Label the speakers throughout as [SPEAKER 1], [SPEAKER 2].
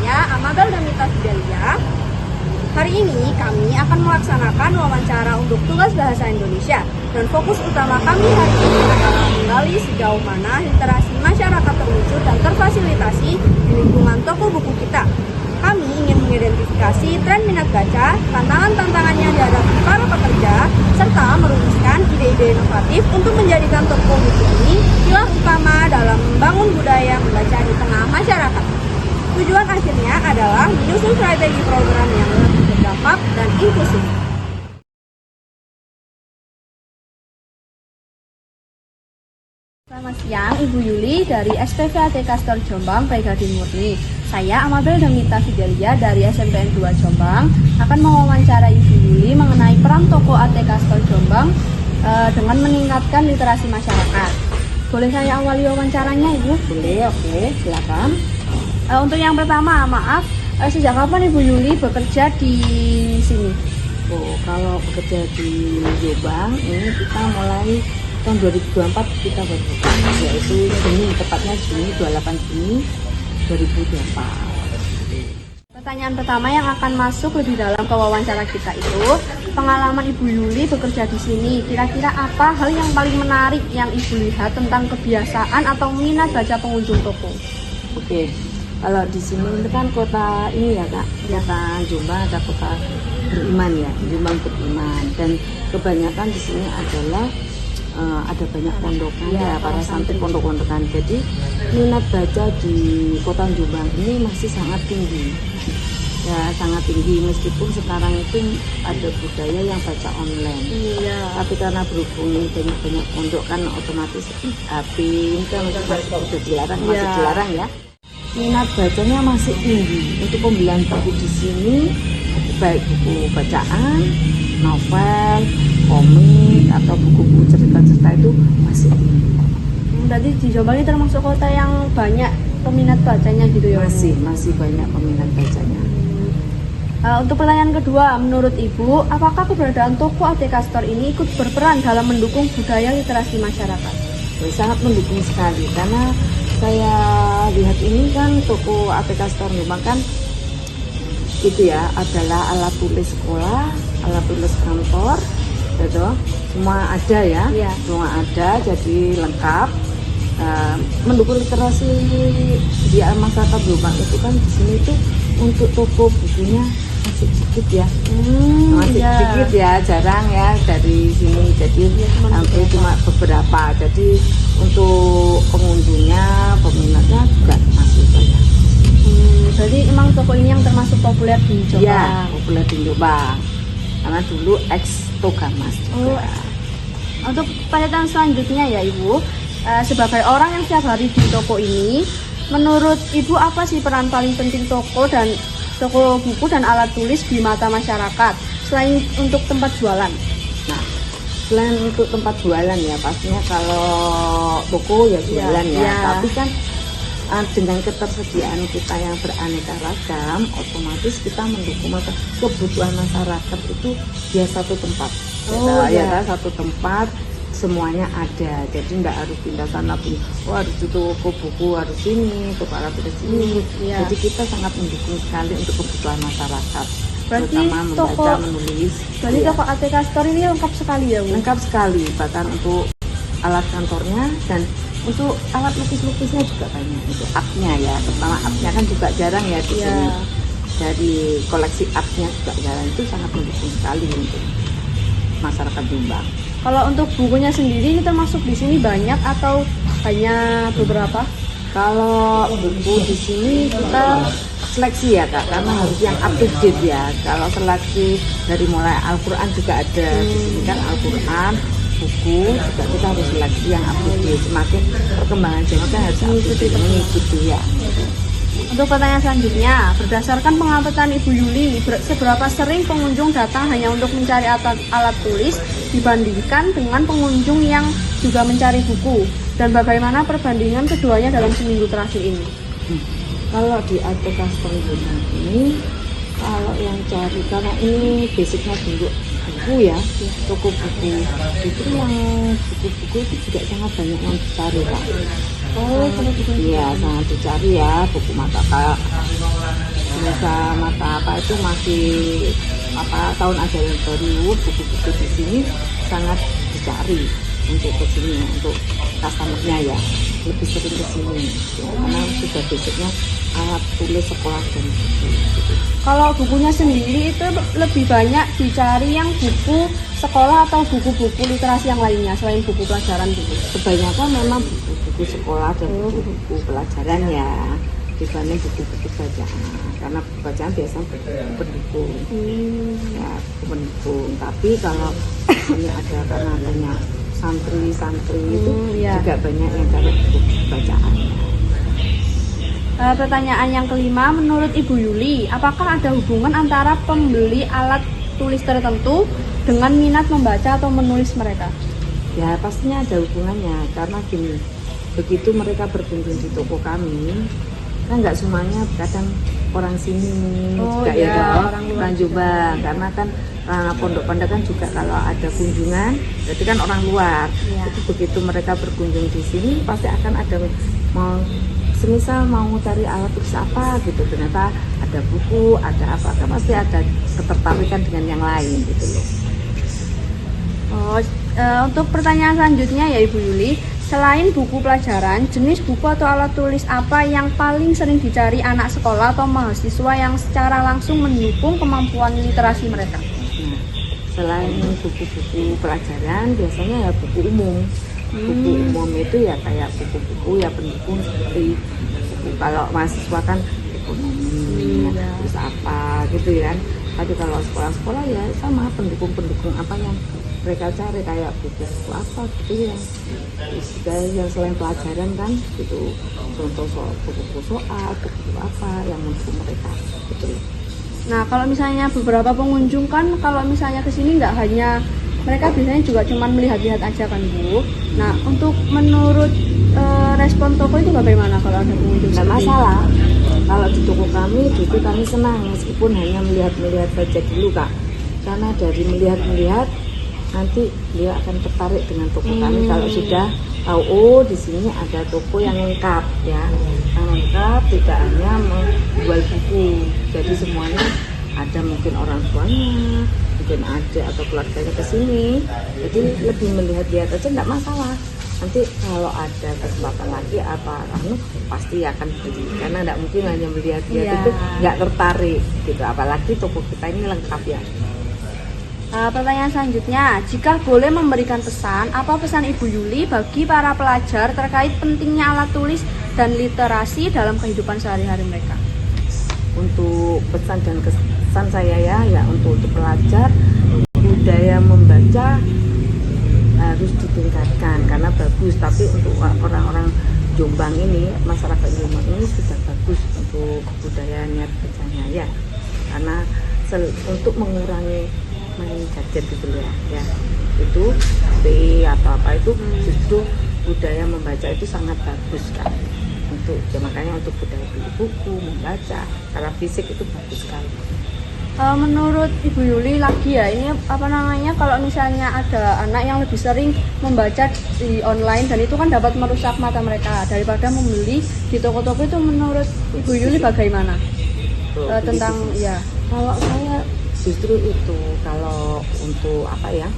[SPEAKER 1] Saya Amabel Damita Fidelia. Hari ini kami akan melaksanakan wawancara untuk tugas bahasa Indonesia. Dan fokus utama kami hari ini adalah menggali sejauh mana literasi masyarakat terwujud dan terfasilitasi di lingkungan toko buku kita. Kami ingin mengidentifikasi tren minat baca, tantangan-tantangannya dihadapi para pekerja, serta merumuskan ide-ide inovatif untuk menjadikan toko buku ini pilar utama dalam membangun budaya membaca di tengah masyarakat. Tujuan akhirnya adalah menyusun strategi program yang lebih berdampak dan inklusif. Selamat siang, Ibu Yuli dari SPV ATK Store Jombang, Brigadir Murni. Saya Amabel Damita Fidelia dari SMPN 2 Jombang akan mewawancarai Ibu Yuli mengenai peran toko ATK Store Jombang dengan meningkatkan literasi masyarakat. Boleh saya awali wawancaranya, Ibu?
[SPEAKER 2] Boleh, oke, silakan.
[SPEAKER 1] Untuk yang pertama, maaf, sejak kapan Ibu Yuli bekerja di sini?
[SPEAKER 2] Oh, kalau bekerja di Jombang, ini kita mulai tahun 2024 kita berbuka, yaitu Juni, tepatnya Juni 28 Juni 2024.
[SPEAKER 1] Pertanyaan pertama yang akan masuk lebih dalam ke wawancara kita itu, pengalaman Ibu Yuli bekerja di sini. Kira-kira apa hal yang paling menarik yang Ibu lihat tentang kebiasaan atau minat baca pengunjung toko?
[SPEAKER 2] Oke, kalau di sini itu kan kota ini ya Kak, kota Jombang ada kota beriman ya, Jombang beriman, dan kebanyakan di sini adalah ada banyak pondokan ya, para santri pondok-pondokan. Jadi minat baca di kota Jombang ini masih sangat tinggi ya, sangat tinggi, meskipun sekarang itu ada budaya yang baca online. Tapi karena berhubung banyak pondok kan otomatis HP ini kan masih dilarang ya. Minat bacanya masih tinggi. Untuk pembelian buku di sini, baik buku bacaan, novel, komik, atau buku-buku cerita-cerita itu masih tinggi.
[SPEAKER 1] Berarti di Jombang ini termasuk kota yang banyak peminat bacanya gitu ya?
[SPEAKER 2] Masih banyak peminat bacanya.
[SPEAKER 1] Untuk pertanyaan kedua, menurut Ibu, apakah keberadaan toko ATK Store ini ikut berperan dalam mendukung budaya literasi masyarakat?
[SPEAKER 2] Sangat mendukung sekali, karena saya lihat ini kan toko ATK Store Jombang kan itu ya, adalah alat tulis sekolah, alat tulis kantor, gitu. Semua ada ya, semua ada, jadi lengkap. Mendukung literasi di masyarakat Jombang itu kan di sini itu untuk toko bukunya masih sedikit ya, sedikit ya, jarang ya dari sini, jadi hampir cuma beberapa. Jadi untuk pengunjungnya, peminatnya juga masih banyak.
[SPEAKER 1] Jadi emang toko ini yang termasuk populer di Jombang?
[SPEAKER 2] Iya, populer di Jombang, karena dulu ex Togamas juga.
[SPEAKER 1] Untuk pertanyaan selanjutnya ya Ibu, sebagai orang yang setiap hari di toko ini, menurut Ibu apa sih peran paling penting toko buku dan alat tulis di mata masyarakat selain untuk tempat jualan?
[SPEAKER 2] Nah, selain untuk tempat jualan ya, pastinya kalau toko ya jualan ya. Tapi kan dengan ketersediaan kita yang beraneka ragam, otomatis kita mendukung kebutuhan masyarakat itu dia satu tempat. Satu tempat semuanya ada, jadi tidak harus pindah sana harus itu toko buku harus ini, toko alat tulis ini. Jadi kita sangat mendukung sekali untuk kebutuhan masyarakat, terutama membaca, menulis.
[SPEAKER 1] Berarti toko ATK Store ini lengkap sekali ya Bu? Lengkap
[SPEAKER 2] sekali, bahkan untuk alat kantornya dan untuk alat lukis-lukisnya juga banyak. Untuk art-nya ya, pertama art-nya kan juga jarang ya di sini. Dari koleksi art-nya juga jarang, itu sangat mendukung sekali untuk masyarakat Jombang.
[SPEAKER 1] Kalau untuk bukunya sendiri ini termasuk di sini banyak atau hanya beberapa?
[SPEAKER 2] Kalau buku di sini kita seleksi ya Kak, karena harus yang up to date ya. Kalau seleksi dari mulai Al-Quran juga ada di sini kan, Al-Quran, buku juga kita harus seleksi yang up to date. Semakin perkembangan zaman kan harus mengikuti ya.
[SPEAKER 1] Untuk pertanyaan selanjutnya, berdasarkan pengamatan Ibu Yuli, seberapa sering pengunjung datang hanya untuk mencari alat tulis dibandingkan dengan pengunjung yang juga mencari buku? Dan bagaimana perbandingan keduanya dalam seminggu terakhir ini?
[SPEAKER 2] Kalau di ATK Store Jombang ini, kalau yang cari, karena ini basicnya dulu buku ya, toko buku itu yang buku-buku itu juga sangat banyak yang dicari Pak. Iya, sangat dicari ya, buku mata semasa mata apa itu masih apa tahun ajaran baru, buku-buku di sini sangat dicari untuk ke sini, untuk customer-nya ya lebih sering ke sini ya, karena sudah basicnya alat tulis sekolah dan buku gitu.
[SPEAKER 1] Kalau bukunya sendiri itu lebih banyak dicari yang buku sekolah atau buku-buku literasi yang lainnya selain buku pelajaran gitu?
[SPEAKER 2] Kebanyakan memang buku-buku sekolah dan buku-buku pelajaran ya dibanding buku-buku bacaan, karena buku bacaan biasanya buku pendukung ya, buku pendukung. Tapi kalau ini ada karena banyak santri-santri itu juga banyak yang cari buku bacaan.
[SPEAKER 1] Pertanyaan yang kelima, menurut Ibu Yuli, apakah ada hubungan antara pembeli alat tulis tertentu dengan minat membaca atau menulis mereka?
[SPEAKER 2] Ya pastinya ada hubungannya, karena gini, begitu mereka berkunjung di toko kami, kan nggak semuanya kadang orang sini juga ya, orang Jombang, karena kan pondok-pondok kan juga kalau ada kunjungan, berarti kan orang luar. Itu begitu mereka berkunjung di sini pasti akan ada mau semisal mau cari alat tulis apa gitu, ternyata ada buku, ada apa, kan pasti ada ketertarikan dengan yang lain gitu loh.
[SPEAKER 1] Untuk pertanyaan selanjutnya ya Ibu Yuli, selain buku pelajaran, jenis buku atau alat tulis apa yang paling sering dicari anak sekolah atau mahasiswa yang secara langsung mendukung kemampuan literasi mereka?
[SPEAKER 2] Nah, selain buku-buku pelajaran, biasanya ya buku umum. Buku umum itu ya kayak buku-buku ya pendukung seperti buku, kalau mahasiswa kan ekonomi, terus apa gitu ya. Tapi kalau sekolah-sekolah ya sama pendukung-pendukung apa yang mereka cari, kayak buku-buku apa gitu ya. Yang selain pelajaran kan gitu, contoh buku-buku soal, buku apa yang mendukung mereka gitu.
[SPEAKER 1] Nah kalau misalnya beberapa pengunjung kan kalau misalnya kesini nggak hanya mereka biasanya juga cuma melihat-lihat aja kan Bu. Nah untuk menurut respon toko itu bagaimana kalau ada pengunjung?
[SPEAKER 2] Nggak masalah. Kalau di toko kami justru kami senang meskipun hanya melihat-melihat saja dulu Kak. Karena dari melihat-melihat nanti dia akan tertarik dengan toko kami kalau sudah tahu oh di sini ada toko yang lengkap ya. Yang lengkap tidak hanya menjual buku. Jadi semuanya ada, mungkin orang tuanya, mungkin ada atau keluarganya ke sini, jadi lebih melihat-lihat aja nggak masalah. Nanti kalau ada kesempatan lagi apa pasti akan beli, karena nggak mungkin hanya melihat-lihat itu nggak tertarik gitu, apalagi toko kita ini lengkap ya.
[SPEAKER 1] Pertanyaan selanjutnya, jika boleh memberikan pesan, apa pesan Ibu Yuli bagi para pelajar terkait pentingnya alat tulis dan literasi dalam kehidupan sehari-hari mereka?
[SPEAKER 2] Untuk pesan dan kesan saya ya untuk pelajar, budaya membaca harus ditingkatkan karena bagus. Tapi untuk orang-orang Jombang ini, masyarakat Jombang ini sudah bagus untuk budaya niat bacanya ya, karena untuk mengurangi main gadget gitu ya itu HP atau apa itu justru budaya membaca itu sangat bagus kan. Untuk makanya untuk budaya beli buku, membaca secara fisik itu bagus sekali.
[SPEAKER 1] Menurut Ibu Yuli lagi ya, ini apa namanya, kalau misalnya ada anak yang lebih sering membaca di online dan itu kan dapat merusak mata mereka daripada membeli di toko-toko, itu menurut Ibu Yuli bagaimana? Tentang ya,
[SPEAKER 2] kalau saya justru itu, kalau untuk apa ya,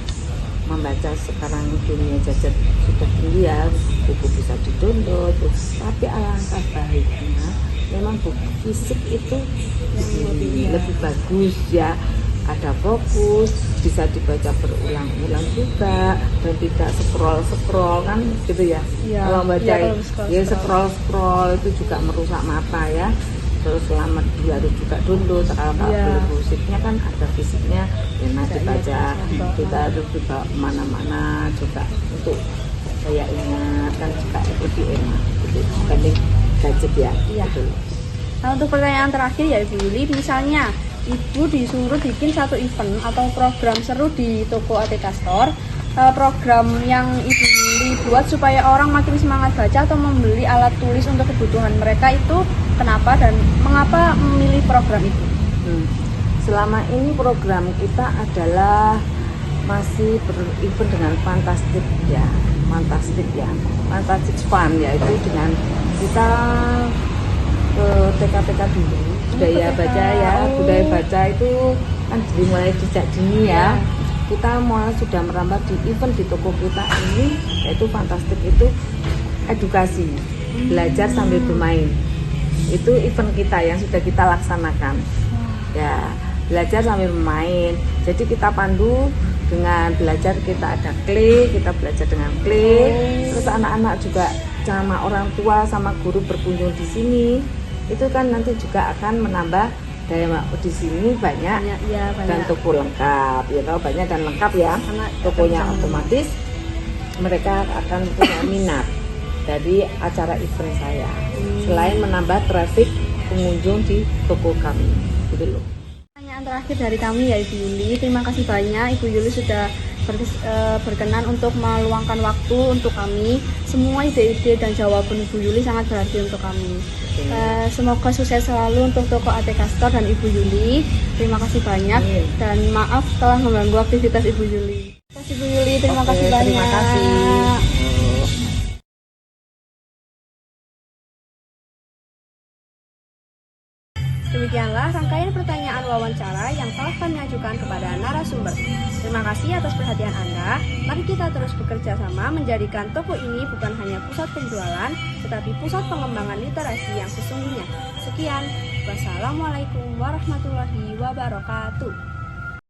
[SPEAKER 2] membaca sekarang dunia gadget sudah tinggi ya, buku bisa di-download, tapi alangkah baiknya memang buku fisik itu lebih bagus ya, ada fokus, bisa dibaca berulang-ulang juga dan tidak scroll kan gitu ya. Kalau baca ya scroll itu juga merusak mata ya. Terus selama dia harus juga download, kalau fisiknya kan ada fisiknya enak dibaca, kita harus juga mana-mana juga untuk saya ingat kan juga lebih enak gitu dibanding gadget ya. Gitu.
[SPEAKER 1] Nah untuk pertanyaan terakhir ya Ibu Yuli, misalnya Ibu disuruh bikin satu event atau program seru di toko ATK Store, program yang Ibu Yuli buat supaya orang makin semangat baca atau membeli alat tulis untuk kebutuhan mereka, itu kenapa dan mengapa memilih program itu?
[SPEAKER 2] Selama ini program kita adalah masih berevent dengan fantastik fun, yaitu dengan kita ke TK-TK dulu, budaya baca ya, budaya baca itu kan dimulai sejak dini ya. Kita sudah merambah di event di toko kita ini, yaitu fantastik itu edukasi, belajar sambil bermain. Itu event kita yang sudah kita laksanakan. Ya, belajar sambil bermain. Jadi kita pandu dengan belajar, kita ada clay, kita belajar dengan clay. Terus anak-anak juga sama orang tua sama guru berkunjung di sini. Itu kan nanti juga akan menambah daya di sini banyak dan toko lengkap ya, tahu banyak dan lengkap ya. Tokonya otomatis mereka akan punya minat dari acara event saya. Selain menambah traffic pengunjung di toko kami, gitu loh.
[SPEAKER 1] Pertanyaan terakhir dari kami ya Ibu Yuli. Terima kasih banyak Ibu Yuli sudah berkenan untuk meluangkan waktu untuk kami. Semua ide-ide dan jawaban Ibu Yuli sangat berarti untuk kami. Semoga sukses selalu untuk toko ATK Store dan Ibu Yuli. Terima kasih banyak dan maaf telah mengganggu aktivitas Ibu Yuli. Terima kasih Ibu Yuli, terima kasih banyak.
[SPEAKER 2] Terima kasih.
[SPEAKER 1] Demikianlah rangkaian pertanyaan wawancara yang telah kami ajukan kepada narasumber. Terima kasih atas perhatian Anda. Mari kita terus bekerja sama menjadikan toko ini bukan hanya pusat penjualan, tetapi pusat pengembangan literasi yang sesungguhnya. Sekian, wassalamualaikum warahmatullahi wabarakatuh.